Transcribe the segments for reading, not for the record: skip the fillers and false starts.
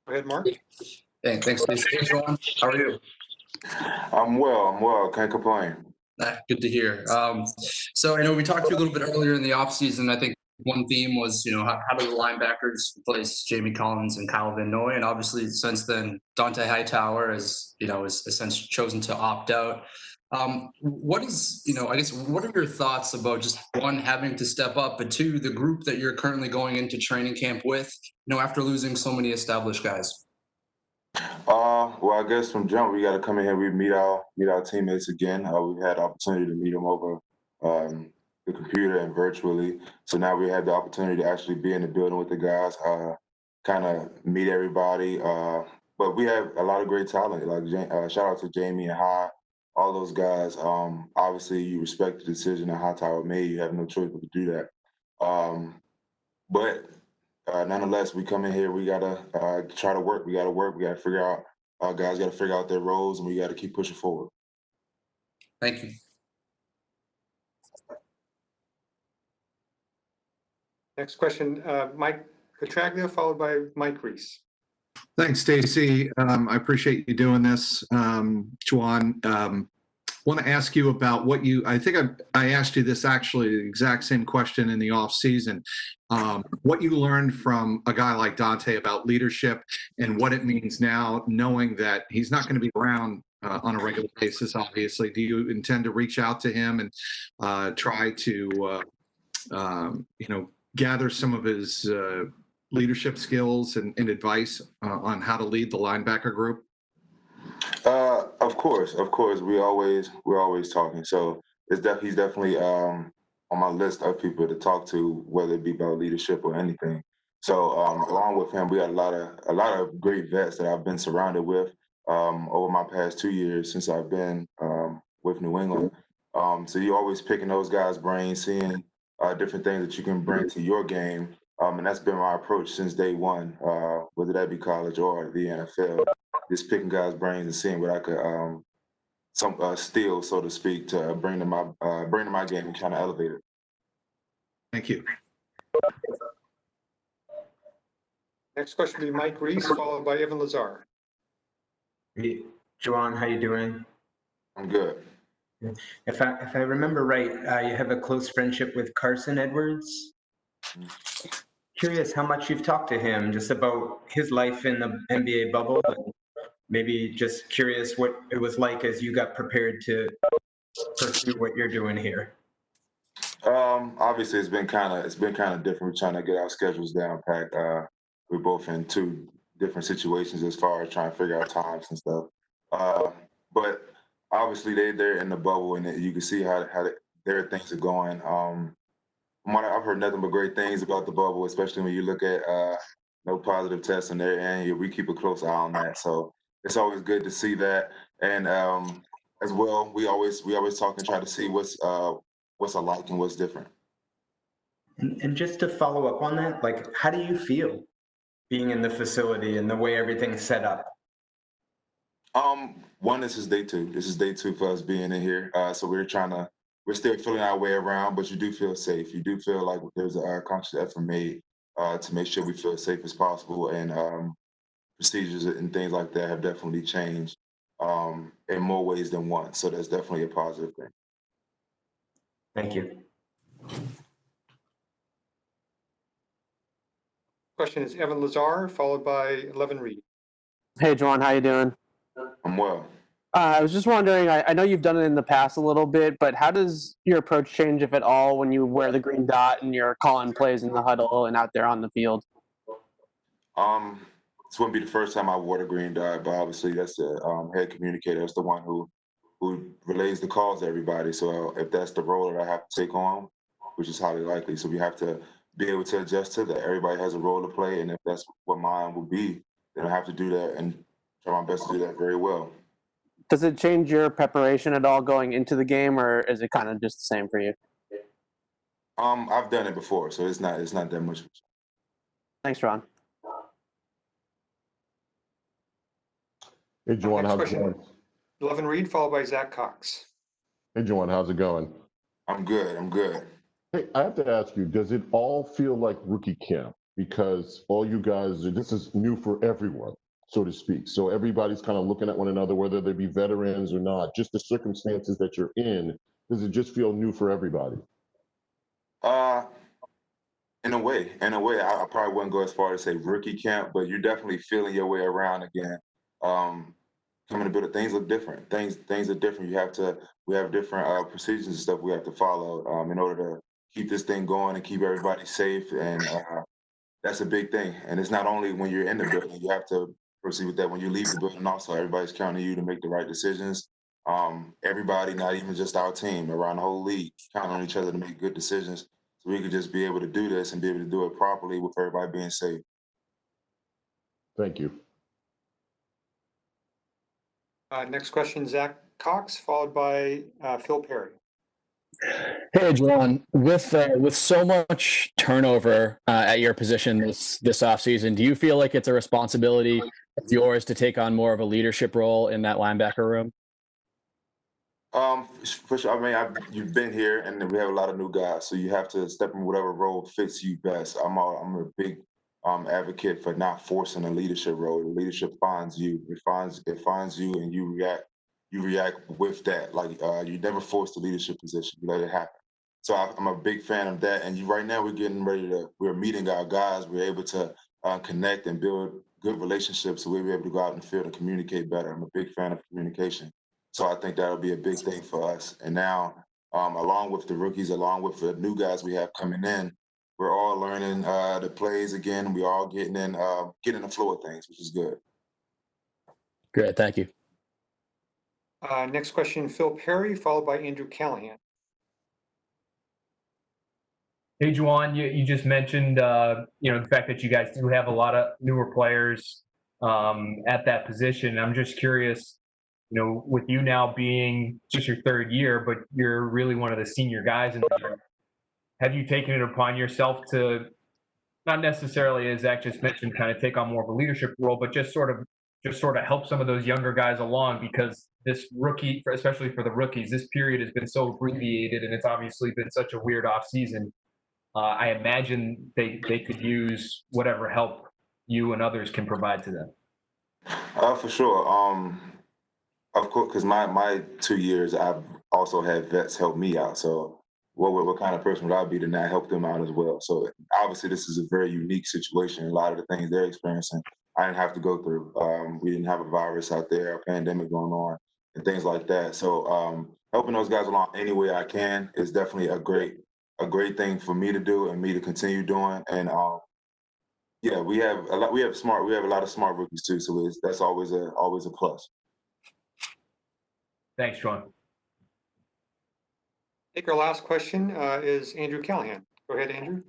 Go ahead, Mark. Hey, thanks, Stacey. Hey, Ja'Whaun. How are you? I'm well. Can't complain. Good to hear. So I know we talked to you a little bit earlier in the offseason. I think one theme was, how do the linebackers replace Jamie Collins and Kyle Van Noy? And obviously, since then, Dante Hightower has essentially chosen to opt out. What is, I guess, what are your thoughts about just one, having to step up, but two, the group that you're currently going into training camp with, after losing so many established guys? Well, I guess from jump, we got to come in here. We meet our teammates again. We had the opportunity to meet them over the computer and virtually. So now we had the opportunity to actually be in the building with the guys, kind of meet everybody. But we have a lot of great talent. Like shout out to Jamie and High, all those guys. Obviously, you respect the decision that Hightower made. You have no choice but to do that. But nonetheless, we come in here. We gotta try to work. We gotta work. We gotta figure out. Guys gotta figure out their roles, and we gotta keep pushing forward. Thank you. Next question, Mike Petraglia, followed by Mike Reese. Thanks, Stacey. I appreciate you doing this. Ja'Whaun, want to ask you about what I think I asked you this actually, the exact same question in the off season. What you learned from a guy like Dante about leadership and what it means now, knowing that he's not going to be around on a regular basis, obviously. Do you intend to reach out to him and try to, gather some of his leadership skills and advice on how to lead the linebacker group? Of course. We're always talking. So he's definitely on my list of people to talk to, whether it be about leadership or anything. So along with him, we got a lot of great vets that I've been surrounded with over my past 2 years since I've been with New England. So you're always picking those guys' brains, seeing different things that you can bring to your game. And that's been my approach since day one, whether that be college or the NFL. Just picking guys' brains and seeing what I could steal, so to speak, to bring to my game and kind of elevate it. Thank you. Next question will be Mike Reese, followed by Evan Lazar. Hey, Ja'Whaun, how you doing? I'm good. If I remember right, you have a close friendship with Carson Edwards. Curious how much you've talked to him just about his life in the NBA bubble, and maybe just curious what it was like as you got prepared to pursue what you're doing here. Obviously, it's been kind of different. We're trying to get our schedules down packed. We're both in two different situations as far as trying to figure out times and stuff. But obviously, they're in the bubble, and you can see how their things are going. I've heard nothing but great things about the bubble, especially when you look at no positive tests on their end. We keep a close eye on that, so it's always good to see that. And as well, we always talk and try to see what's alike and what's different. And just to follow up on that, like, how do you feel being in the facility and the way everything's set up? One, this is day two. This is day two for us being in here. So we're still feeling our way around, but you do feel safe. You do feel like there's a conscious effort made to make sure we feel as safe as possible. And procedures and things like that have definitely changed in more ways than one. So that's definitely a positive thing. Thank you. Question is Evan Lazar, followed by Levin Reed. Hey, Ja'Whaun, how you doing? I'm well. I was just wondering, I know you've done it in the past a little bit, but how does your approach change, if at all, when you wear the green dot and you're calling plays in the huddle and out there on the field? This wouldn't be the first time I wore the green dot, but obviously that's the head communicator. That's the one who relays the calls to everybody. So if that's the role that I have to take on, which is highly likely, so we have to be able to adjust to that. Everybody has a role to play, and if that's what mine will be, then I have to do that and try my best to do that very well. Does it change your preparation at all going into the game, or is it kind of just the same for you? I've done it before, so it's not that much. Thanks, Ron. Hey, Ja'Whaun, how's it going? Levin Reed, followed by Zach Cox. Hey, Ja'Whaun, how's it going? I'm good. Hey, I have to ask you, does it all feel like rookie camp? because all you guys, this is new for everyone, so to speak. So everybody's kind of looking at one another, whether they be veterans or not, just the circumstances that you're in. Does it just feel new for everybody? Uh, in a way, I probably wouldn't go as far as say rookie camp, but you're definitely feeling your way around again. Um, Coming to build it, things look different. Things are different. We have different procedures and stuff we have to follow in order to keep this thing going and keep everybody safe. And that's a big thing. And it's not only when you're in the building, you have to proceed with that when you leave the building. Also, everybody's counting on you to make the right decisions. Everybody, not even just our team, around the whole league, counting on each other to make good decisions. So we could just be able to do this and be able to do it properly with everybody being safe. Thank you. Next question, Zach Cox, followed by Phil Perry. Hey, Ja'Whaun, with so much turnover at your position this offseason, do you feel like it's a responsibility of yours to take on more of a leadership role in that linebacker room? For sure. I mean, you've been here, and we have a lot of new guys, so you have to step in whatever role fits you best. I'm a big advocate for not forcing a leadership role. The leadership finds you. It finds you, and you react. You react with that. Like you never force the leadership position. You let it happen. So I'm a big fan of that. And right now we're meeting our guys. We're able to connect and build good relationships, so we'll be able to go out in the field and communicate better. I'm a big fan of communication. So I think that'll be a big thing for us. And now, along with the rookies, along with the new guys we have coming in, we're all learning the plays again. We all getting in the flow of things, which is good. Great, thank you. Next question, Phil Perry, followed by Andrew Callahan. Hey, Ja'Whaun, you just mentioned the fact that you guys do have a lot of newer players at that position. I'm just curious, with you now being just your third year, but you're really one of the senior guys in there, have you taken it upon yourself to not necessarily, as Zach just mentioned, kind of take on more of a leadership role, but just sort of help some of those younger guys along, because this rookie, especially for the rookies, this period has been so abbreviated, and it's obviously been such a weird off season. I imagine they could use whatever help you and others can provide to them. For sure. Of course, because my 2 years, I've also had vets help me out. So what kind of person would I be to not help them out as well? So obviously this is a very unique situation. A lot of the things they're experiencing, I didn't have to go through. We didn't have a virus out there, a pandemic going on, and things like that. So helping those guys along any way I can is definitely a great thing for me to do and me to continue doing. And yeah, we have a lot of smart rookies too. So that's always a plus. Thanks, Ja'Whaun. I think our last question is Andrew Callahan. Go ahead, Andrew.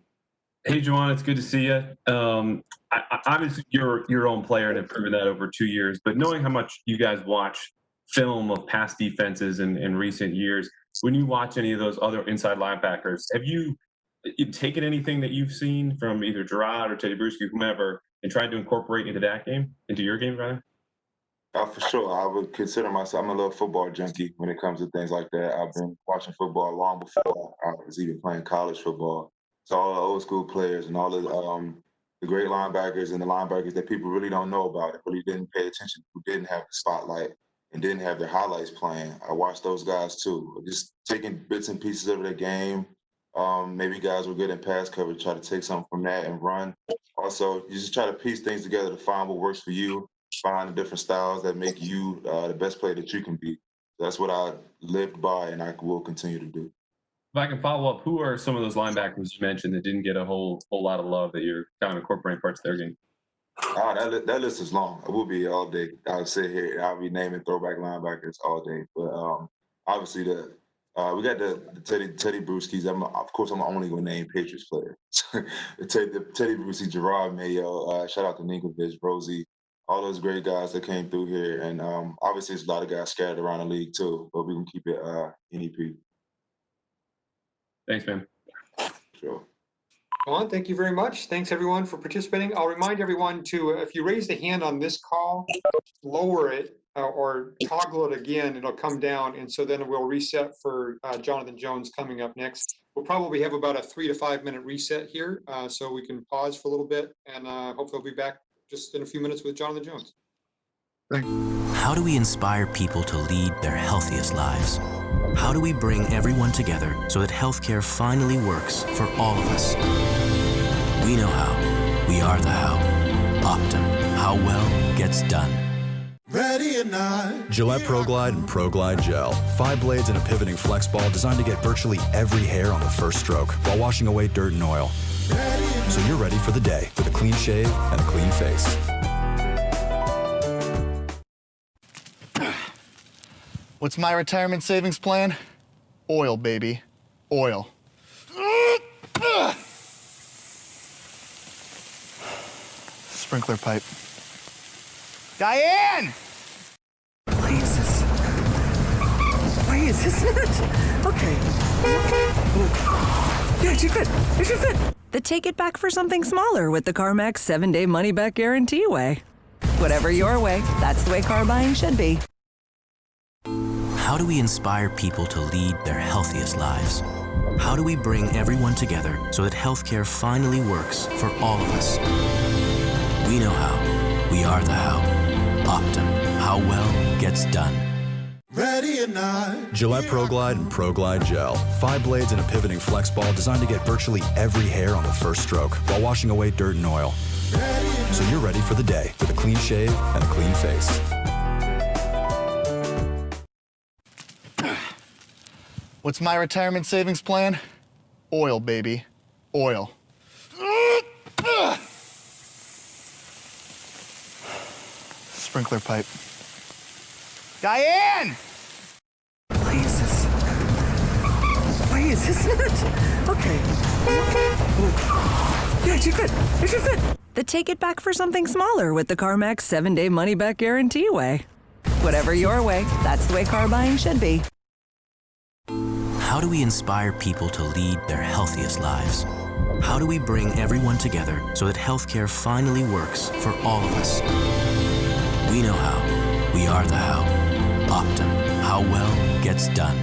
Hey, Ja'Whaun, it's good to see you. Obviously, you're your own player and have proven that over 2 years. But knowing how much you guys watch film of past defenses in recent years, when you watch any of those other inside linebackers, have you taken anything that you've seen from either Gerard or Teddy Bruschi, whomever, and tried to incorporate into your game, rather? For sure. I would consider myself, I'm a little football junkie when it comes to things like that. I've been watching football long before I was even playing college football. So all the old school players and all the great linebackers and the linebackers that people really don't know about, that really didn't pay attention, who didn't have the spotlight and didn't have their highlights playing. I watched those guys too, just taking bits and pieces of their game. Maybe guys were good in pass coverage, try to take something from that and run. Also, you just try to piece things together to find what works for you, find the different styles that make you the best player that you can be. That's what I lived by and I will continue to do. If I can follow up, who are some of those linebackers you mentioned that didn't get a whole lot of love that you're kind of incorporating parts of their game? That list is long. It will be all day. I'll sit here and I'll be naming throwback linebackers all day. But obviously we got the Teddy Bruschi's. Of course, I'm only going to name Patriots players. the Teddy Bruschi, Gerard Mayo, shout out to Ninkovich, Rosie, all those great guys that came through here. And obviously, there's a lot of guys scattered around the league too, but we can keep it NEP. Thanks, man. Sure. Well, thank you very much. Thanks, everyone, for participating. I'll remind everyone to, if you raise the hand on this call, lower it or toggle it again, it'll come down. And so then we'll reset for Jonathan Jones coming up next. We'll probably have about a 3 to 5 minute reset here. So we can pause for a little bit, and hopefully we'll be back just in a few minutes with Jonathan Jones. How do we inspire people to lead their healthiest lives? How do we bring everyone together so that healthcare finally works for all of us? We know how. We are the how. Optum. How well gets done. Ready or not. Gillette ProGlide and ProGlide Gel. 5 blades and a pivoting flex ball designed to get virtually every hair on the first stroke while washing away dirt and oil. So you're ready for the day with a clean shave and a clean face. What's my retirement savings plan? Oil, baby. Oil. Sprinkler pipe. Diane! Why is this it? Okay. Yeah, it should fit. It should fit. The take it back for something smaller with the CarMax 7-day money-back guarantee way. Whatever your way, that's the way car buying should be. How do we inspire people to lead their healthiest lives? How do we bring everyone together so that healthcare finally works for all of us? We know how. We are the how. Optum. How well gets done. Ready or not. Gillette ProGlide and ProGlide Gel. 5 blades and a pivoting flex ball designed to get virtually every hair on the first stroke while washing away dirt and oil. So you're ready for the day with a clean shave and a clean face. What's my retirement savings plan? Oil, baby. Oil. Sprinkler pipe. Diane! Why is this it? Okay. Yeah, it should fit. It should fit. The take it back for something smaller with the CarMax 7-day money-back guarantee way. Whatever your way, that's the way car buying should be. How do we inspire people to lead their healthiest lives? How do we bring everyone together so that healthcare finally works for all of us? We know how. We are the how. Optum. How well gets done.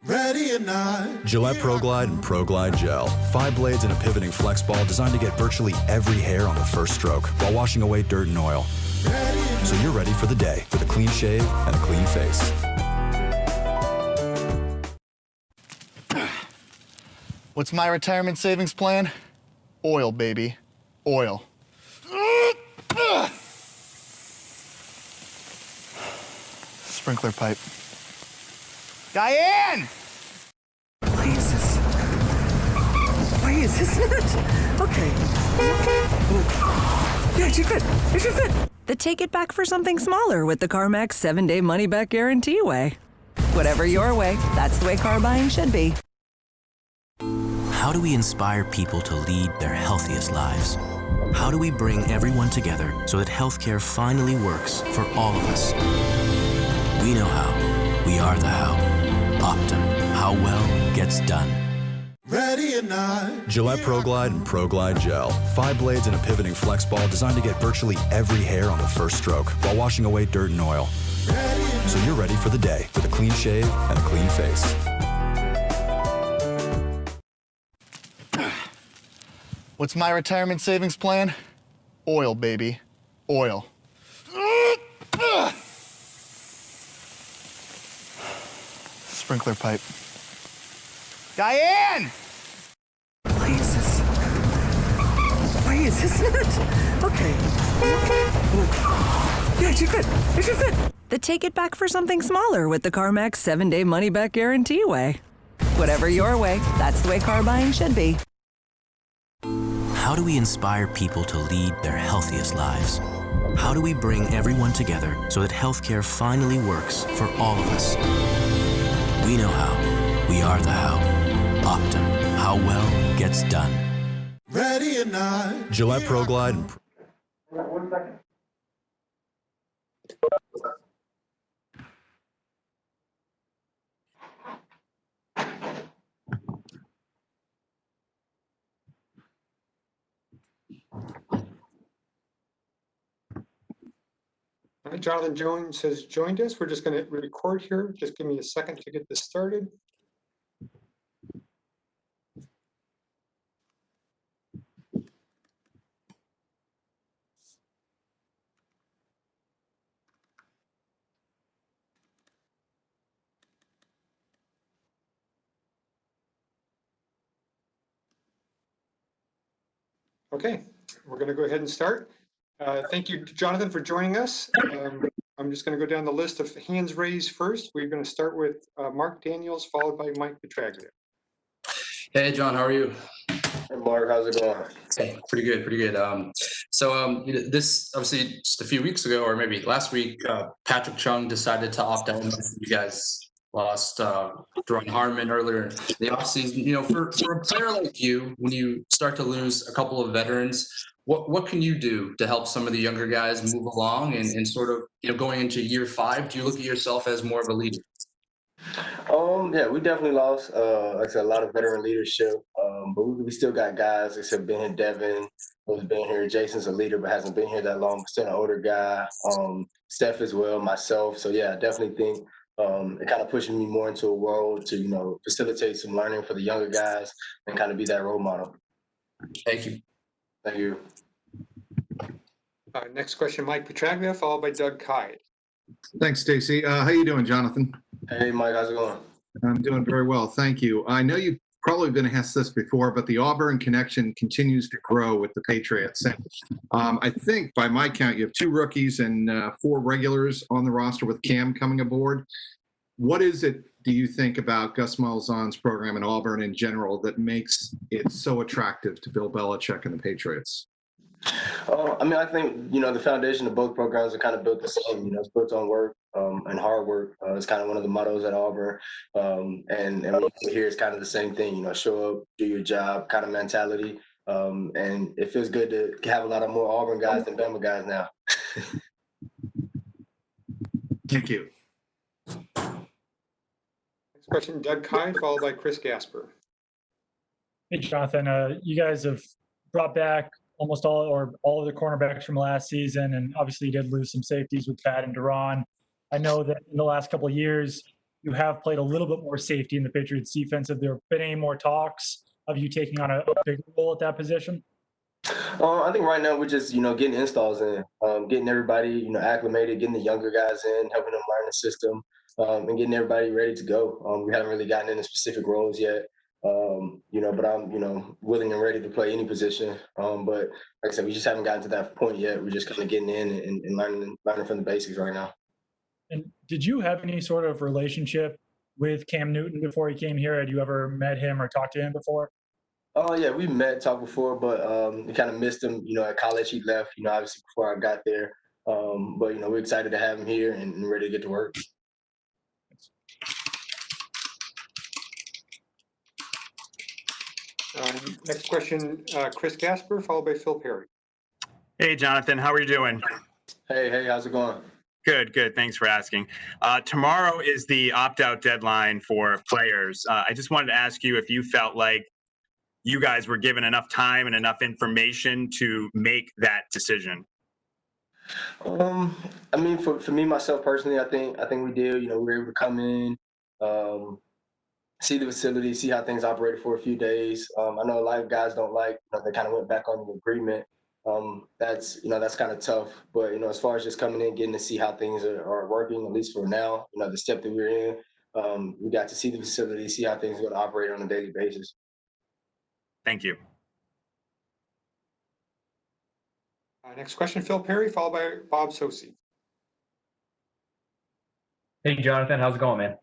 Ready or not. Gillette ProGlide and ProGlide Gel. 5 blades and a pivoting flex ball designed to get virtually every hair on the first stroke while washing away dirt and oil. So you're ready for the day with a clean shave and a clean face. What's my retirement savings plan? Oil, baby. Oil. Sprinkler pipe. Diane! Why is this it? Okay. Yeah, it should fit. It should fit. The take it back for something smaller with the CarMax 7-day money-back guarantee way. Whatever your way, that's the way car buying should be. How do we inspire people to lead their healthiest lives? How do we bring everyone together so that healthcare finally works for all of us? We know how. We are the how. Optum. How well gets done. Ready or not. Gillette ProGlide and ProGlide Gel. 5 blades and a pivoting flex ball designed to get virtually every hair on the first stroke while washing away dirt and oil. So you're ready for the day with a clean shave and a clean face. What's my retirement savings plan? Oil, baby. Oil. Sprinkler pipe. Diane! Why is this it? Okay. Yeah, it should fit. It should fit. The take it back for something smaller with the CarMax 7-day money-back guarantee way. Whatever your way, that's the way car buying should be. How do we inspire people to lead their healthiest lives? How do we bring everyone together so that healthcare finally works for all of us? We know how. We are the how. Optum. How well gets done. Ready or not. Gillette ProGlide and 1 second. All right, Jonathan Jones has joined us. We're just going to record here. Just give me a second to get this started. Okay, we're going to go ahead and start. Thank you, Jonathan, for joining us. I'm just going to go down the list of hands raised first. We're going to start with Mark Daniels, followed by Mike Petraglia. Hey, John, how are you? Hey, Mark, how's it going? Hey, pretty good, pretty good. This obviously just a few weeks ago, or maybe last week, Patrick Chung decided to opt out. You guys lost Ja'Whaun Harmon earlier in the offseason. You know, for a player like you, when you start to lose a couple of veterans, what can you do to help some of the younger guys move along and sort of, you know, going into year 5, do you look at yourself as more of a leader? Yeah, we definitely lost, like I said, a lot of veteran leadership, but we still got guys, except been here, Devin, who's been here. Jason's a leader, but hasn't been here that long, still an older guy. Steph as well, myself. So yeah, I definitely think it kind of pushes me more into a world to, you know, facilitate some learning for the younger guys and kind of be that role model. Thank you. Thank you. Next question, Mike Petraglia, followed by Doug Kyde. Thanks, Stacy. How you doing, Jonathan? Hey, Mike, how's it going? I'm doing very well, thank you. I know you've probably been asked this before, but the Auburn connection continues to grow with the Patriots. And I think by my count, you have 2 rookies and 4 regulars on the roster with Cam coming aboard. What is it, do you think, about Gus Malzahn's program in Auburn in general that makes it so attractive to Bill Belichick and the Patriots? I mean, I think, you know, the foundation of both programs are kind of built the same. You know, it's built on work and hard work. It's kind of one of the mottos at Auburn. And here it's kind of the same thing, you know, show up, do your job kind of mentality. And it feels good to have a lot of more Auburn guys than Bama guys now. Thank you. Next question, Doug Kyde, followed by Chris Gasper. Hey, Jonathan, you guys have brought back almost all of the cornerbacks from last season, and obviously you did lose some safeties with Pat and Duran. I know that in the last couple of years, you have played a little bit more safety in the Patriots defense. Have there been any more talks of you taking on a bigger role at that position? I think right now we're just, you know, getting installs in, getting everybody, you know, acclimated, getting the younger guys in, helping them learn the system, and getting everybody ready to go. We haven't really gotten into specific roles yet. You know, but I'm, you know, willing and ready to play any position. But like I said, we just haven't gotten to that point yet. We're just kind of getting in and learning from the basics right now. And did you have any sort of relationship with Cam Newton before he came here? Had you ever met him or talked to him before? Oh yeah, we met, talked before, but we kind of missed him. You know, at college he left. You know, obviously before I got there. But you know, we're excited to have him here and ready to get to work. Next question, Chris Gasper, followed by Phil Perry. Hey, Jonathan, how are you doing? Hey, how's it going? Good. Thanks for asking. Tomorrow is the opt-out deadline for players. I just wanted to ask you if you felt like you guys were given enough time and enough information to make that decision. I mean, for me, myself personally, I think we did. You know, we were able to come in, see the facility, see how things operated for a few days. I know a lot of guys don't like, you know, they kind of went back on the agreement. That's kind of tough. But, you know, as far as just coming in, getting to see how things are working, at least for now, you know, the step that we're in, we got to see the facility, see how things are going to operate on a daily basis. Thank you. Next question, Phil Perry, followed by Bob Sosi. Hey, Jonathan, how's it going, man?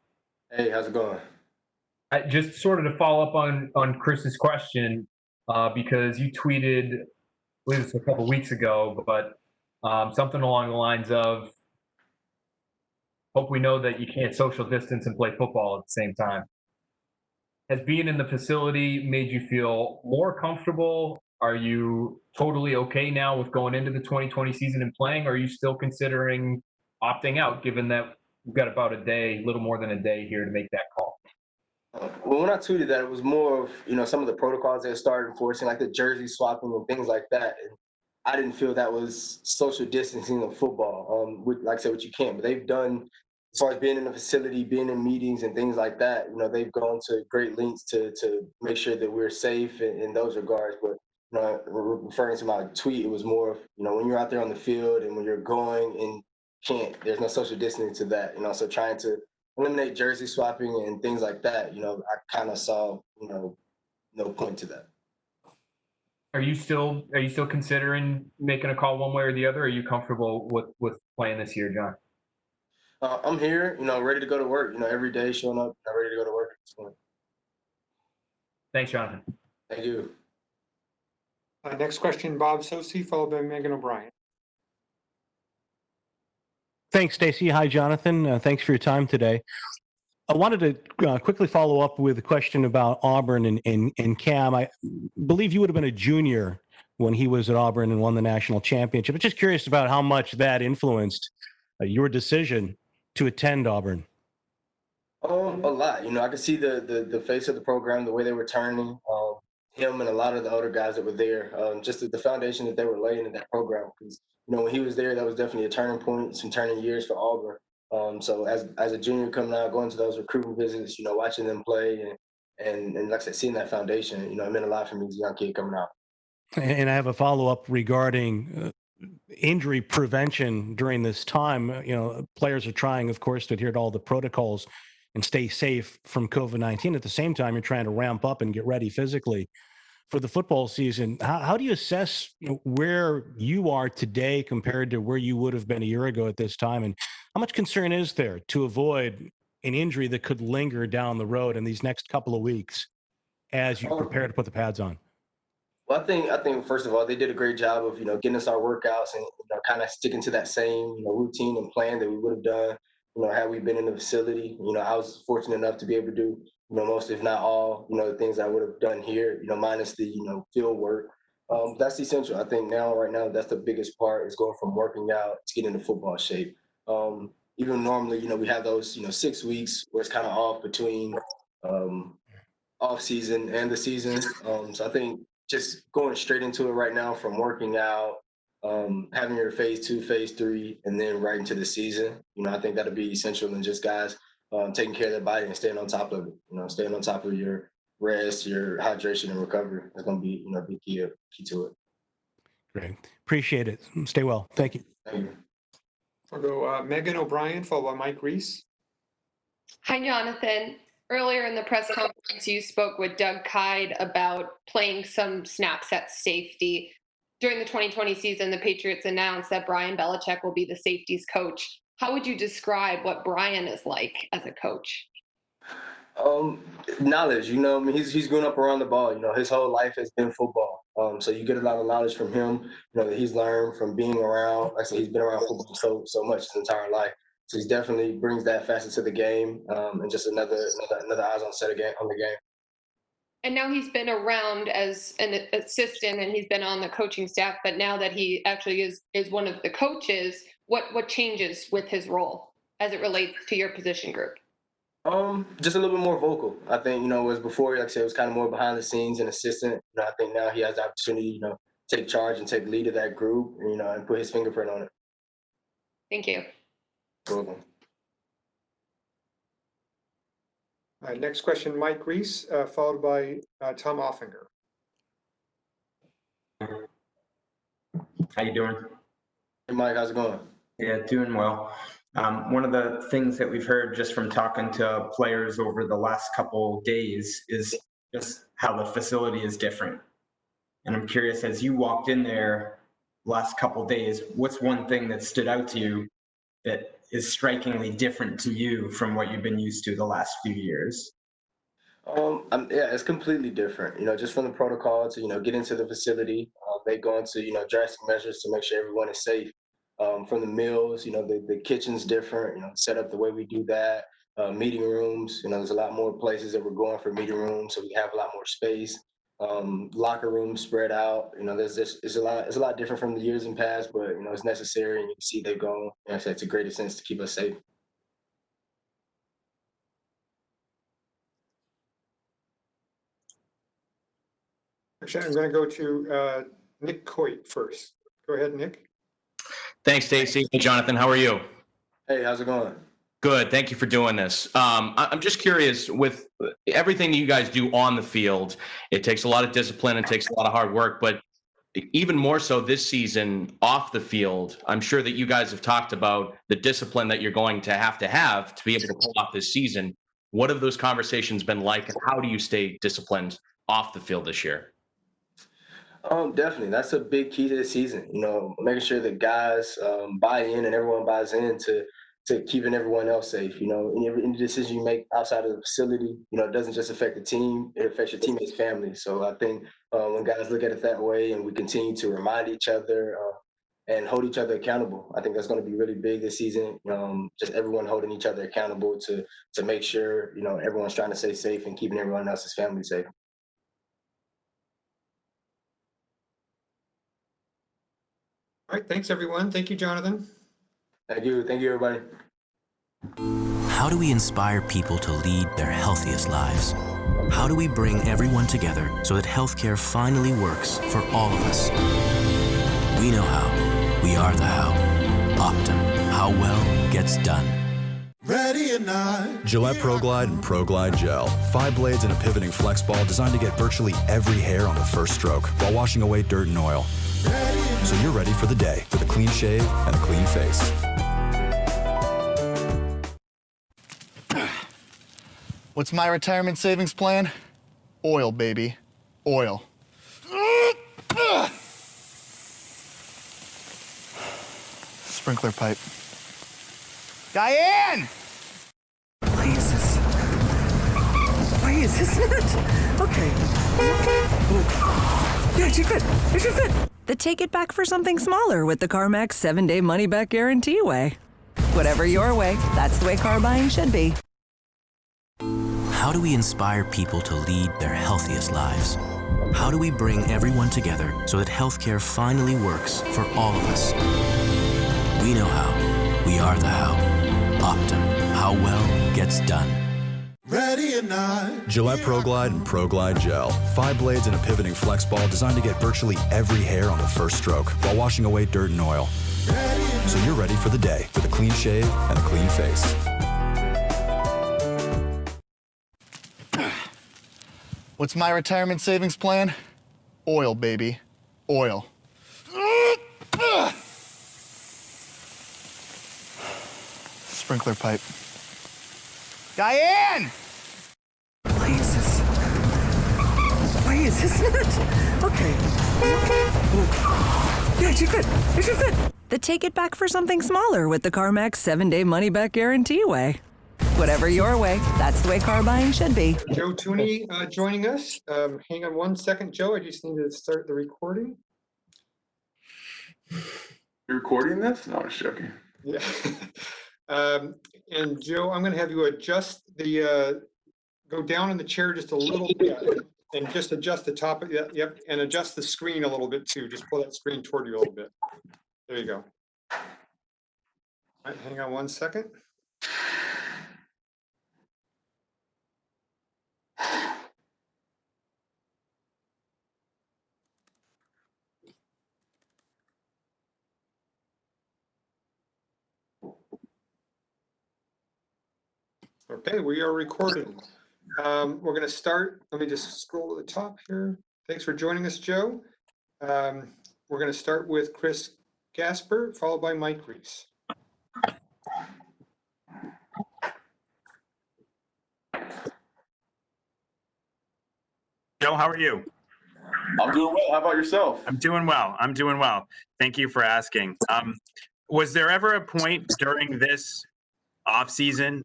Hey, how's it going? I just sort of to follow up on Chris's question, because you tweeted, I believe it's a couple weeks ago, but something along the lines of, hope we know that you can't social distance and play football at the same time. Has being in the facility made you feel more comfortable? Are you totally okay now with going into the 2020 season and playing? Or are you still considering opting out, given that we've got about a day, little more than a day here to make that call? Well, when I tweeted that, it was more of, you know, some of the protocols they started enforcing, like the jersey swapping and things like that. I didn't feel that was social distancing of football. Like I said, which you can't, but they've done as far as being in the facility, being in meetings and things like that. They've gone to great lengths to make sure that we're safe in those regards. But referring to my tweet, it was more of when you're out there on the field and when you're going and there's no social distancing to that. So trying to eliminate jersey swapping and things like that. I kind of saw no point to that. Are you still considering making a call one way or the other? Or are you comfortable with playing this year, John? I'm here, ready to go to work. Every day showing up, ready to go to work. Thanks, Jonathan. Thank you. Next question, Bob Socey, followed by Megan O'Brien. Thanks, Stacy. Hi, Jonathan. Thanks for your time today. I wanted to quickly follow up with a question about Auburn and Cam. I believe you would have been a junior when he was at Auburn and won the national championship. I'm just curious about how much that influenced your decision to attend Auburn. A lot. I could see the face of the program, the way they were turning. Him and a lot of the other guys that were there, just the foundation that they were laying in that program. Because when he was there, that was definitely a turning point, some turning years for Auburn. So as a junior coming out, going to those recruiting visits, watching them play and like I said, seeing that foundation, it meant a lot for me as a young kid coming out. And I have a follow-up regarding injury prevention during this time. Players are trying, of course, to adhere to all the protocols and stay safe from COVID-19. At the same time, you're trying to ramp up and get ready physically for the football season. How do you assess where you are today compared to where you would have been a year ago at this time? And how much concern is there to avoid an injury that could linger down the road in these next couple of weeks as you prepare to put the pads on? Well, I think first of all, they did a great job of, getting us our workouts and, kind of sticking to that same, routine and plan that we would have done, had we been in the facility. I was fortunate enough to be able to do, most, if not all, the things I would have done here, minus the, field work. That's essential. I think right now, that's the biggest part is going from working out to getting into football shape. Even normally, we have those, 6 weeks where it's kind of off between off season and the season. So I think just going straight into it right now from working out, having your phase 2, phase 3, and then right into the season, I think that'll be essential in just guys taking care of their body and staying on top of it, staying on top of your rest, your hydration and recovery. That's going to be, big key to it. Great. Appreciate it. Stay well. Thank you. Thank you. I'll go Megan O'Brien, followed by Mike Reese. Hi, Jonathan. Earlier in the press conference, you spoke with Doug Kyde about playing some snaps at safety. During the 2020 season, the Patriots announced that Brian Belichick will be the safeties coach. How would you describe what Brian is like as a coach? Knowledge, he's grown up around the ball. His whole life has been football. So you get a lot of knowledge from him, that he's learned from being around. Like I said, he's been around football so much his entire life. So he definitely brings that facet to the game, and just another eyes on the game. And now he's been around as an assistant and he's been on the coaching staff, but now that he actually is one of the coaches, what changes with his role as it relates to your position group? Just a little bit more vocal. I think, whereas before, like I said, it was kind of more behind the scenes and assistant. I think now he has the opportunity, take charge and take lead of that group, and put his fingerprint on it. Thank you. Welcome. Next question, Mike Reese, followed by Tom Offinger. How you doing? Hey, Mike, how's it going? Yeah, doing well. One of the things that we've heard just from talking to players over the last couple days is just how the facility is different. And I'm curious, as you walked in there last couple days, what's one thing that stood out to you that is strikingly different to you from what you've been used to the last few years? Yeah, it's completely different. Just from the protocol to get into the facility, they go into drastic measures to make sure everyone is safe. From the meals, the kitchen's different. Set up the way we do that. Meeting rooms, there's a lot more places that we're going for meeting rooms, so we have a lot more space. Locker rooms spread out. It's a lot different from the years in past, but it's necessary, and you can see they've gone. It's a great sense to keep us safe. Actually, I'm going to go to Nick Coit first. Go ahead, Nick. Thanks, Stacy. Hey, Jonathan, how are you? Hey, how's it going? Good. Thank you for doing this. I'm just curious, with everything you guys do on the field, it takes a lot of discipline, it takes a lot of hard work, but even more so this season off the field, I'm sure that you guys have talked about the discipline that you're going to have to be able to pull off this season. What have those conversations been like, and how do you stay disciplined off the field this year? Definitely. That's a big key to the season. Making sure that guys buy in and everyone buys in to keeping everyone else safe. Any decision you make outside of the facility, it doesn't just affect the team, it affects your teammates' family. So I think when guys look at it that way and we continue to remind each other and hold each other accountable, I think that's going to be really big this season. Just everyone holding each other accountable to make sure, everyone's trying to stay safe and keeping everyone else's family safe. All right, thanks everyone. Thank you, Jonathan. Thank you, everybody. How do we inspire people to lead their healthiest lives? How do we bring everyone together so that healthcare finally works for all of us? We know how. We are the how. Optum. How well gets done. Ready or not. Gillette ProGlide and ProGlide Gel. 5 blades and a pivoting flex ball designed to get virtually every hair on the first stroke while washing away dirt and oil. So you're ready for the day with a clean shave and a clean face. What's my retirement savings plan? Oil, baby. Oil. Sprinkler pipe. Diane! Why is this it? Okay. Yeah, you're good. You're good. The take it back for something smaller with the CarMax 7-day money-back guarantee way. Whatever your way, that's the way car buying should be. How do we inspire people to lead their healthiest lives? How do we bring everyone together so that healthcare finally works for all of us? We know how. We are the how. Optum. How well gets done. Ready or not. Gillette ProGlide and ProGlide Gel. 5 blades and a pivoting flex ball designed to get virtually every hair on the first stroke while washing away dirt and oil. So you're ready for the day with a clean shave and a clean face. What's my retirement savings plan? Oil, baby. Oil. Sprinkler pipe. Diane! Why is this it? Okay. Yeah, you're good. You're good. The take it back for something smaller with the CarMax 7-day money-back guarantee way. Whatever your way, that's the way car buying should be. Joe Thuney joining us. Hang on one second, Joe. I just need to start the recording. You're recording this? No, I'm just joking. Yeah. And Joe, I'm going to have you adjust the, go down in the chair just a little bit and just adjust the top of it. Yep. And adjust the screen a little bit too. Just pull that screen toward you a little bit. There you go. All right, hang on one second. Okay, we are recording. We're going to start. Let me just scroll to the top here. Thanks for joining us, Joe. We're going to start with Chris Gasper, followed by Mike Reese. Joe, how are you? I'm doing well. How about yourself? I'm doing well. Thank you for asking. Was there ever a point during this offseason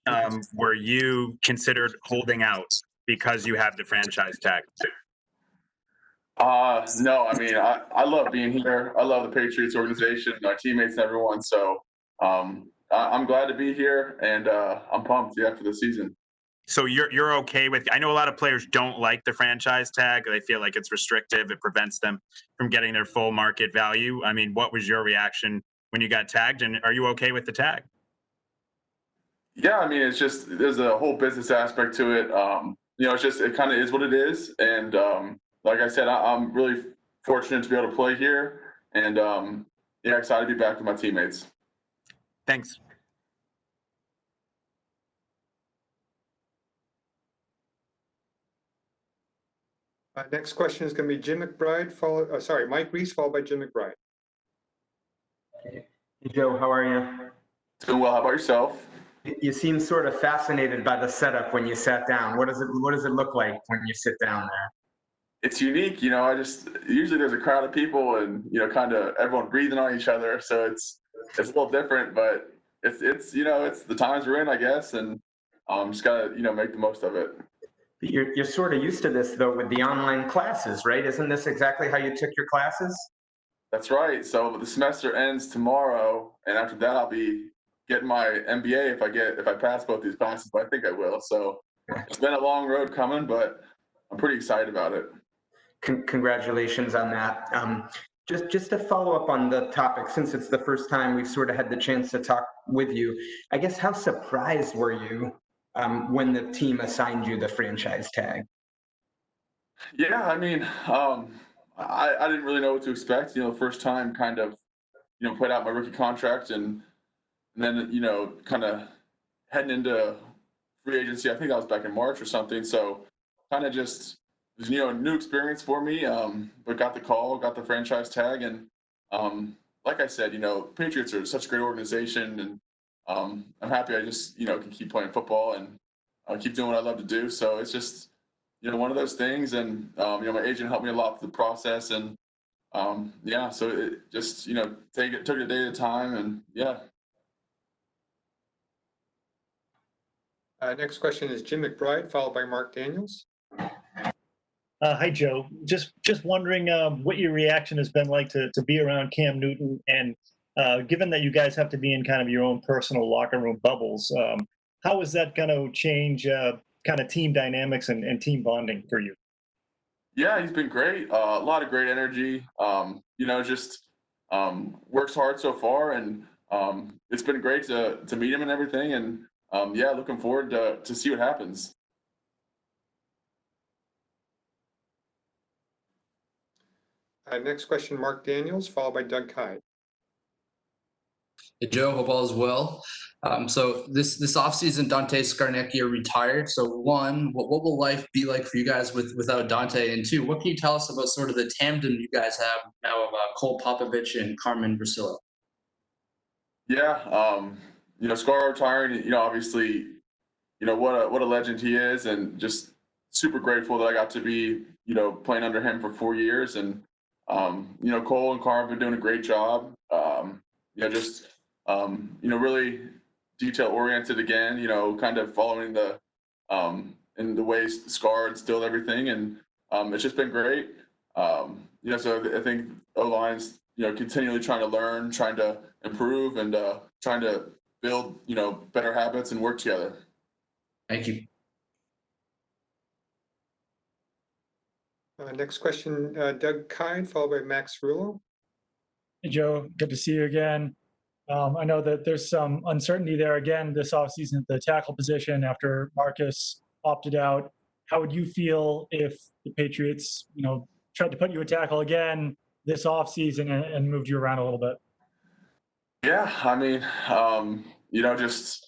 where you considered holding out because you have the franchise tag? No, I mean, I love being here. I love the Patriots organization, our teammates, and everyone. So I'm glad to be here, and I'm pumped, for the season. So you're okay with, I know a lot of players don't like the franchise tag. They feel like it's restrictive. It prevents them from getting their full market value. I mean, what was your reaction when you got tagged, and are you okay with the tag? Yeah, I mean, it's just, there's a whole business aspect to it. It's just, it kind of is what it is. And like I said, I'm really fortunate to be able to play here. And, yeah, excited to be back with my teammates. Thanks. Next question is going to be Jim McBride, Mike Reese, followed by Jim McBride. Hey, Joe, how are you? Doing well. How about yourself? You seem sort of fascinated by the setup when you sat down. What does it look like when you sit down there? It's unique, usually there's a crowd of people and, kind of everyone breathing on each other. So it's a little different, but it's the times we're in, I guess. And just gotta, make the most of it. You're sort of used to this though with the online classes, right? Isn't this exactly how you took your classes? That's right. So the semester ends tomorrow, and after that I'll be getting my MBA if I pass both these classes, but I think I will. So it's been a long road coming, but I'm pretty excited about it. Congratulations on that. Just to follow up on the topic, since it's the first time we've sort of had the chance to talk with you, I guess how surprised were you when the team assigned you the franchise tag? Yeah, I mean, I didn't really know what to expect. First time kind of, played out my rookie contract and then, kind of heading into free agency. I think that was back in March or something. So kind of just, it was, a new experience for me, but got the call, got the franchise tag. And like I said, Patriots are such a great organization, and I'm happy I just, can keep playing football and keep doing what I love to do. So it's just, one of those things. And, my agent helped me a lot through the process. And so it just, took it a day at a time. And yeah. Next question is Jim McBride, followed by Mark Daniels. Hi, Joe. Just wondering what your reaction has been like to be around Cam Newton, and given that you guys have to be in kind of your own personal locker room bubbles, how is that going to change kind of team dynamics and team bonding for you? Yeah, he's been great. A lot of great energy. Just works hard so far, and it's been great to meet him and everything. And looking forward to see what happens. Next question, Mark Daniels, followed by Doug Kyde. Hey, Joe, hope all is well. So this offseason, Dante Scarnecchia retired. So one, what will life be like for you guys without Dante? And two, what can you tell us about sort of the tandem you guys have now of Cole Popovich and Carmen Brasilla? Yeah, Scar retiring, obviously, what a legend he is, and just super grateful that I got to be, playing under him for 4 years. And, Cole and Carmen have been doing a great job. Really detail oriented again, kind of following in the ways Scar instilled everything. And it's just been great. So I think O-line's, continually trying to learn, trying to improve, and trying to build, better habits and work together. Thank you. Next question, Doug Kyde, followed by Max Rullo. Hey, Joe, good to see you again. I know that there's some uncertainty there again this offseason at the tackle position after Marcus opted out. How would you feel if the Patriots, tried to put you a tackle again this offseason and moved you around a little bit? Yeah, I mean, just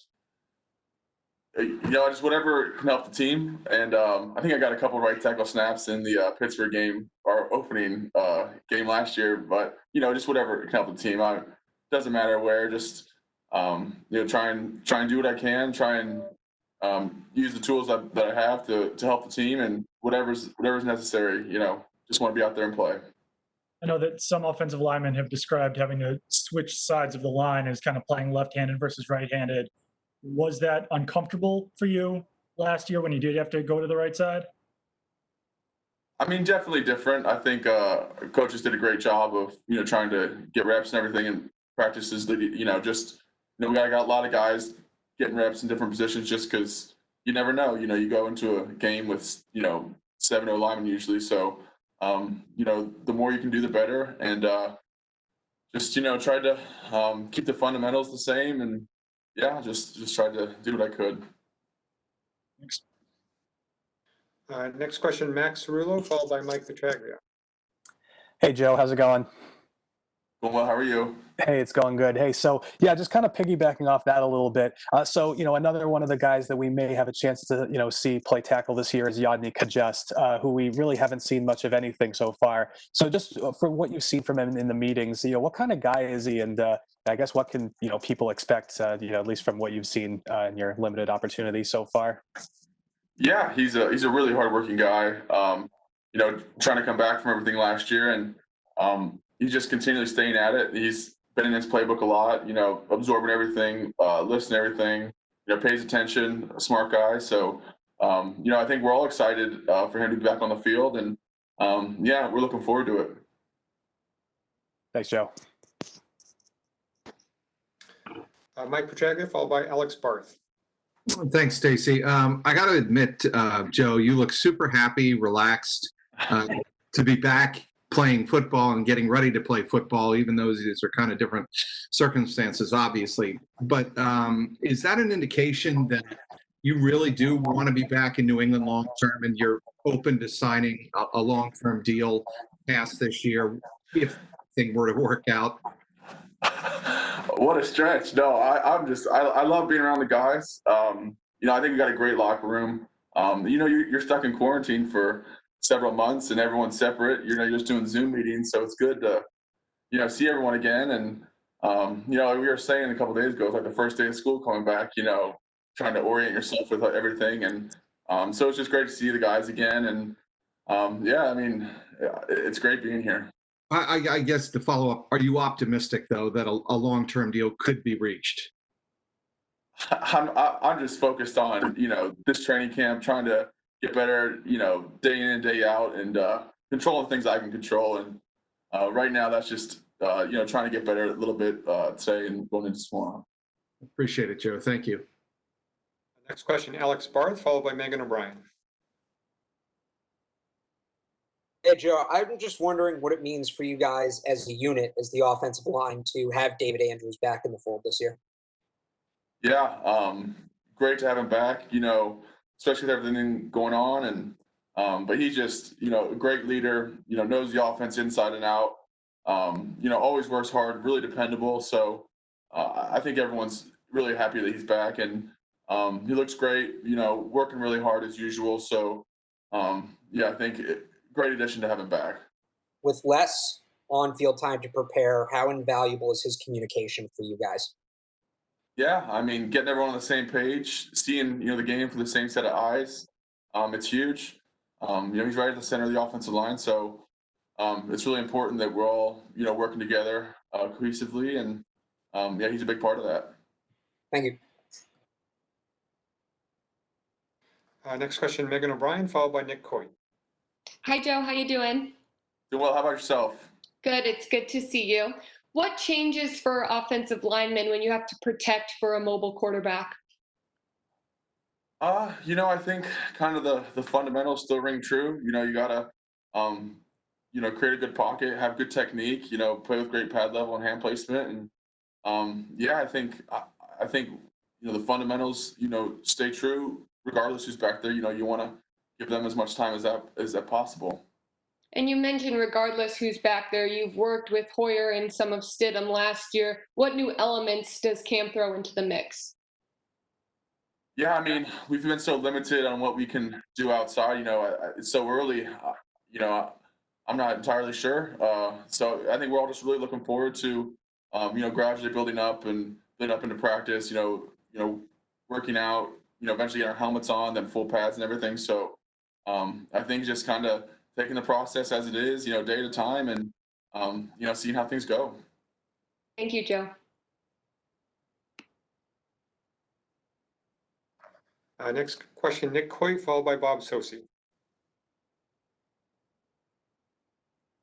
whatever can help the team. And I think I got a couple of right tackle snaps in the Pittsburgh game, our opening game last year. But just whatever can help the team. Doesn't matter where. Just try and do what I can. Try and use the tools that I have to help the team, and whatever's necessary. Just want to be out there and play. I know that some offensive linemen have described having to switch sides of the line as kind of playing left-handed versus right-handed. Was that uncomfortable for you last year when you did have to go to the right side? I mean, definitely different. I think coaches did a great job of, trying to get reps and everything in practices. That, we got a lot of guys getting reps in different positions just because you never know. You go into a game with, 7 linemen usually. So, the more you can do, the better. And just, try to keep the fundamentals the same. And, just tried to do what I could. Thanks. Next question, Max Rullo, followed by Mike Petraglia. Hey, Joe, how's it going? Going well, how are you? Hey, it's going good. Hey, so yeah, just kind of piggybacking off that a little bit. So, another one of the guys that we may have a chance to, see play tackle this year is Yadni Kajust, who we really haven't seen much of anything so far. So just from what you've seen from him in the meetings, what kind of guy is he? And I guess what can, people expect, at least from what you've seen in your limited opportunity so far? Yeah, he's a really hardworking guy. Trying to come back from everything last year, and he's just continually staying at it. He's been in his playbook a lot, absorbing everything, listening to everything, pays attention, a smart guy. So, I think we're all excited for him to be back on the field, and yeah, we're looking forward to it. Thanks, Joe. Mike Petraglia, followed by Alex Barth. Thanks, Stacy. I got to admit, Joe, you look super happy, relaxed to be back playing football and getting ready to play football, even though these are kind of different circumstances, obviously. But is that an indication that you really do want to be back in New England long term, and you're open to signing a long-term deal past this year if things were to work out? What a stretch. No, I love being around the guys. I think we got a great locker room. You're stuck in quarantine for several months and everyone's separate. You're just doing Zoom meetings. So it's good to, see everyone again. And, we were saying a couple of days ago, it's like the first day of school coming back, trying to orient yourself with everything. And so it's just great to see the guys again. And it's great being here. I guess to follow up, are you optimistic, though, that a long-term deal could be reached? I'm just focused on, this training camp, trying to get better, day in and day out, and controlling things I can control. And right now, that's just, trying to get better a little bit today and going into tomorrow. Appreciate it, Joe. Thank you. Next question, Alex Barth, followed by Megan O'Brien. Hey, Joe, I'm just wondering what it means for you guys as a unit, as the offensive line, to have David Andrews back in the fold this year. Yeah, great to have him back, especially with everything going on. And but he's just, a great leader, knows the offense inside and out, always works hard, really dependable. So I think everyone's really happy that he's back, and he looks great, working really hard as usual. So I think great addition to have him back. With less on-field time to prepare, how invaluable is his communication for you guys? Yeah, getting everyone on the same page, seeing, the game from the same set of eyes, it's huge. He's right at the center of the offensive line, so it's really important that we're all, working together cohesively, and he's a big part of that. Thank you. Next question, Megan O'Brien, followed by Nick Coy. Hi, Joe. How you doing? Doing well. How about yourself? Good. It's good to see you. What changes for offensive linemen when you have to protect for a mobile quarterback? I think kind of the fundamentals still ring true. You gotta, create a good pocket, have good technique, play with great pad level and hand placement. And I think the fundamentals, stay true regardless who's back there. You want to give them as much time as that possible. And you mentioned regardless who's back there, you've worked with Hoyer and some of Stidham last year. What new elements does Cam throw into the mix? Yeah, we've been so limited on what we can do outside. It's so early. I'm not entirely sure. So I think we're all just really looking forward to, gradually building up into practice. Working out. Eventually get our helmets on, then full pads and everything. So I think just kind of taking the process as it is, day at a time, and seeing how things go. Thank you, Joe. Next question, Nick Coy, followed by Bob Sosi.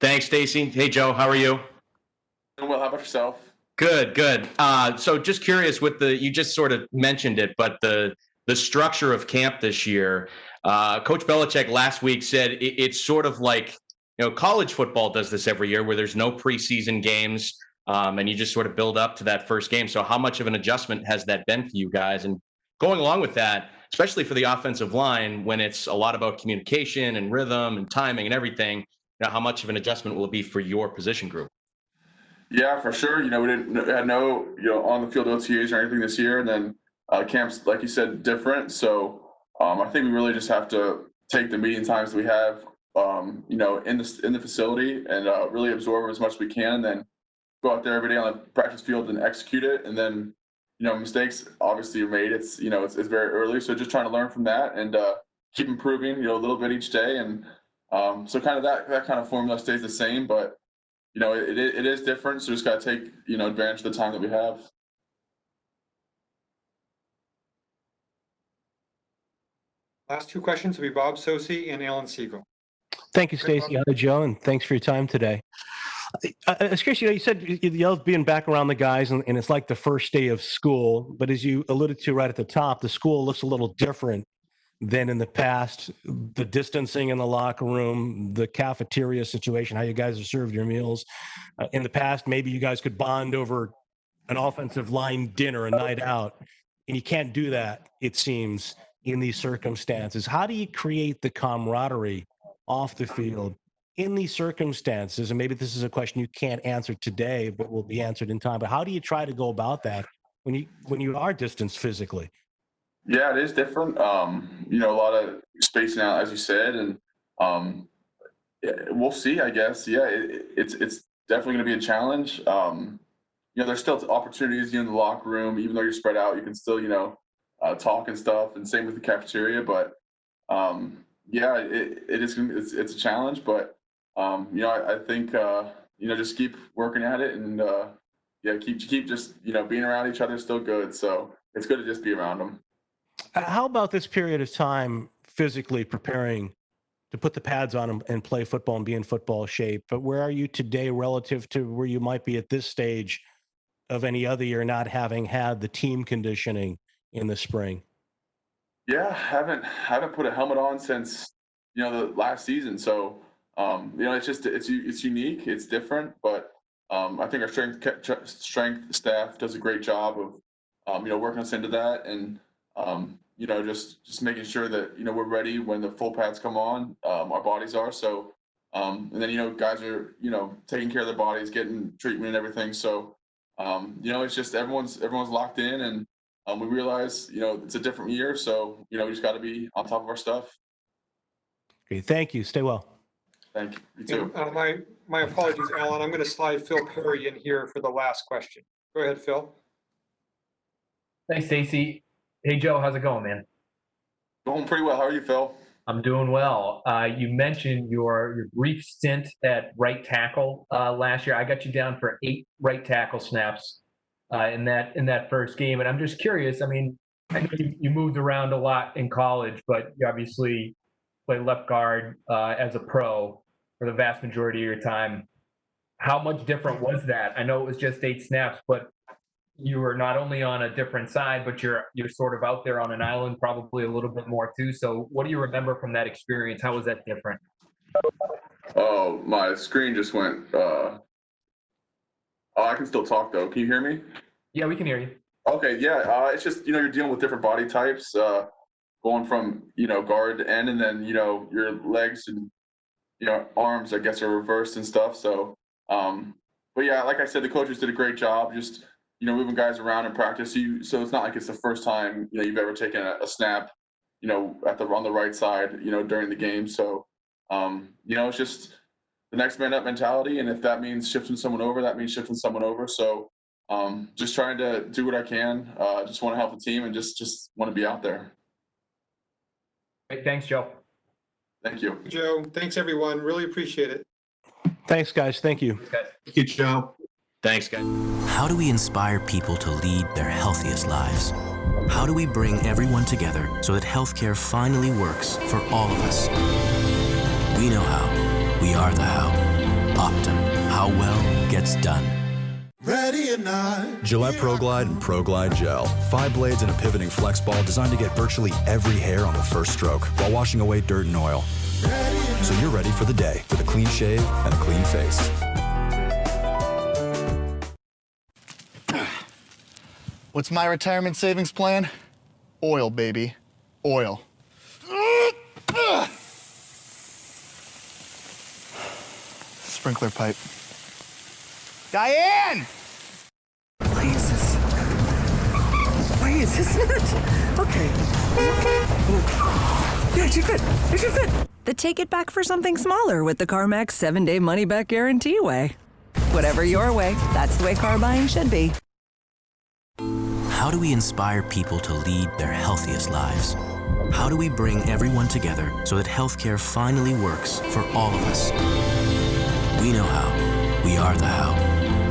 Thanks, Stacy. Hey, Joe, how are you? Doing well. How about yourself? Good. So just curious you just sort of mentioned it, but the structure of camp this year, Coach Belichick last week said it's sort of like, college football does this every year where there's no preseason games, and you just sort of build up to that first game. So how much of an adjustment has that been for you guys? And going along with that, especially for the offensive line, when it's a lot about communication and rhythm and timing and everything, how much of an adjustment will it be for your position group? Yeah, for sure. We had no, on the field OTAs or anything this year. And then camps, like you said, different. So I think we really just have to take the meeting times that we have, in the facility and really absorb as much as we can. And then go out there every day on the practice field and execute it. And then, mistakes obviously are made. It's very early. So just trying to learn from that and keep improving, a little bit each day. And so kind of that kind of formula stays the same, but it is different. So just got to take, advantage of the time that we have. Last two questions will be Bob Sosi and Alan Siegel. Thank you, Stacy. Hi, Joe, and thanks for your time today. I was curious, you said you love being back around the guys, and it's like the first day of school. But as you alluded to right at the top, the school looks a little different than in the past. The distancing in the locker room, the cafeteria situation, how you guys have served your meals. In the past, maybe you guys could bond over an offensive line dinner, a night out, and you can't do that, it seems, in these circumstances. How do you create the camaraderie off the field in these circumstances? And maybe this is a question you can't answer today, but will be answered in time. But how do you try to go about that when you are distanced physically? Yeah, it is different. A lot of spacing out, as you said, and we'll see, I guess. Yeah, it's definitely going to be a challenge. There's still opportunities in the locker room, even though you're spread out, you can still, talk and stuff, and same with the cafeteria. But it's a challenge, but I think just keep working at it, and keep just being around each other is still good. So it's good to just be around them. How about this period of time physically preparing to put the pads on and play football and be in football shape? But where are you today relative to where you might be at this stage of any other year, not having had the team conditioning in the spring? Yeah, haven't put a helmet on since the last season. So it's unique, it's different, but I think our strength staff does a great job of working us into that, and just making sure that we're ready when the full pads come on. Our bodies are so, and then guys are taking care of their bodies, getting treatment and everything. So it's just everyone's locked in, and we realize it's a different year, so we just got to be on top of our stuff. Okay, thank you. Stay well. Thank you. You too. And, my apologies, Alan. I'm going to slide Phil Perry in here for the last question. Go ahead, Phil. Thanks, Stacy. Hey, Joe, how's it going, man? Going pretty well. How are you, Phil? I'm doing well. You mentioned your brief stint at right tackle last year. I got you down for 8 right tackle snaps in that first game, and I'm just curious. I mean, I know you moved around a lot in college, but you obviously played left guard as a pro for the vast majority of your time. How much different was that? I know it was just 8 snaps, but you were not only on a different side, but you're sort of out there on an island, probably a little bit more too. So what do you remember from that experience? How was that different? Oh, my screen just went. I can still talk though. Can you hear me? Yeah, we can hear you. Okay, yeah. It's just you're dealing with different body types, going from guard to end, and then your legs and arms, I guess, are reversed and stuff. So, but yeah, like I said, the coaches did a great job, just moving guys around in practice. So it's not like it's the first time you've ever taken a snap, on the right side, during the game. So, it's just the next man up mentality, and if that means shifting someone over, that means shifting someone over. So, just trying to do what I can. Just want to help the team, and just want to be out there. Great. Thanks, Joe. Thank you, Joe. Thanks, everyone. Really appreciate it. Thanks, guys. Thank you. Thank you, Joe. Thanks, guys. How do we inspire people to lead their healthiest lives? How do we bring everyone together so that healthcare finally works for all of us? We know how. We are the how. Optum. How well gets done. Ready or not. Gillette ProGlide and ProGlide Gel. 5 blades and a pivoting flex ball designed to get virtually every hair on the first stroke while washing away dirt and oil. So you're ready for the day with a clean shave and a clean face. What's my retirement savings plan? Oil, baby. Oil. Sprinkler pipe. Diane! Please, isn't it? Okay. Yeah, it should fit. It should fit. The take it back for something smaller with the CarMax 7-day money-back guarantee way. Whatever your way, that's the way car buying should be. How do we inspire people to lead their healthiest lives? How do we bring everyone together so that healthcare finally works for all of us? We know how. We are the how.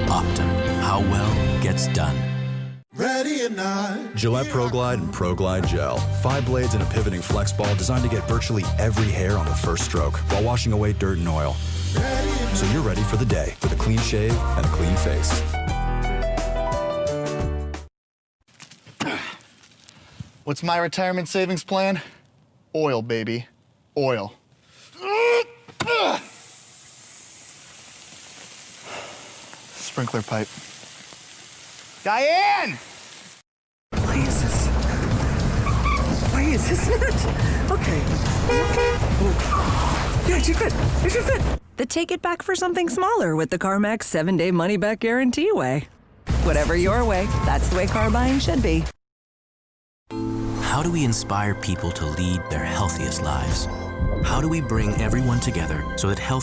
Optum. How well gets done. Ready or not. Gillette ProGlide and ProGlide Gel. 5 blades and a pivoting flex ball designed to get virtually every hair on the first stroke while washing away dirt and oil. So you're ready for the day with a clean shave and a clean face. What's my retirement savings plan? Oil, baby. Oil. Sprinkler pipe. Diane! Please, isn't it? Okay. Yeah, it should fit. It should fit. The take it back for something smaller with the CarMax 7-day money-back guarantee way. Whatever your way, that's the way car buying should be. How do we inspire people to lead their healthiest lives? How do we bring everyone together so that health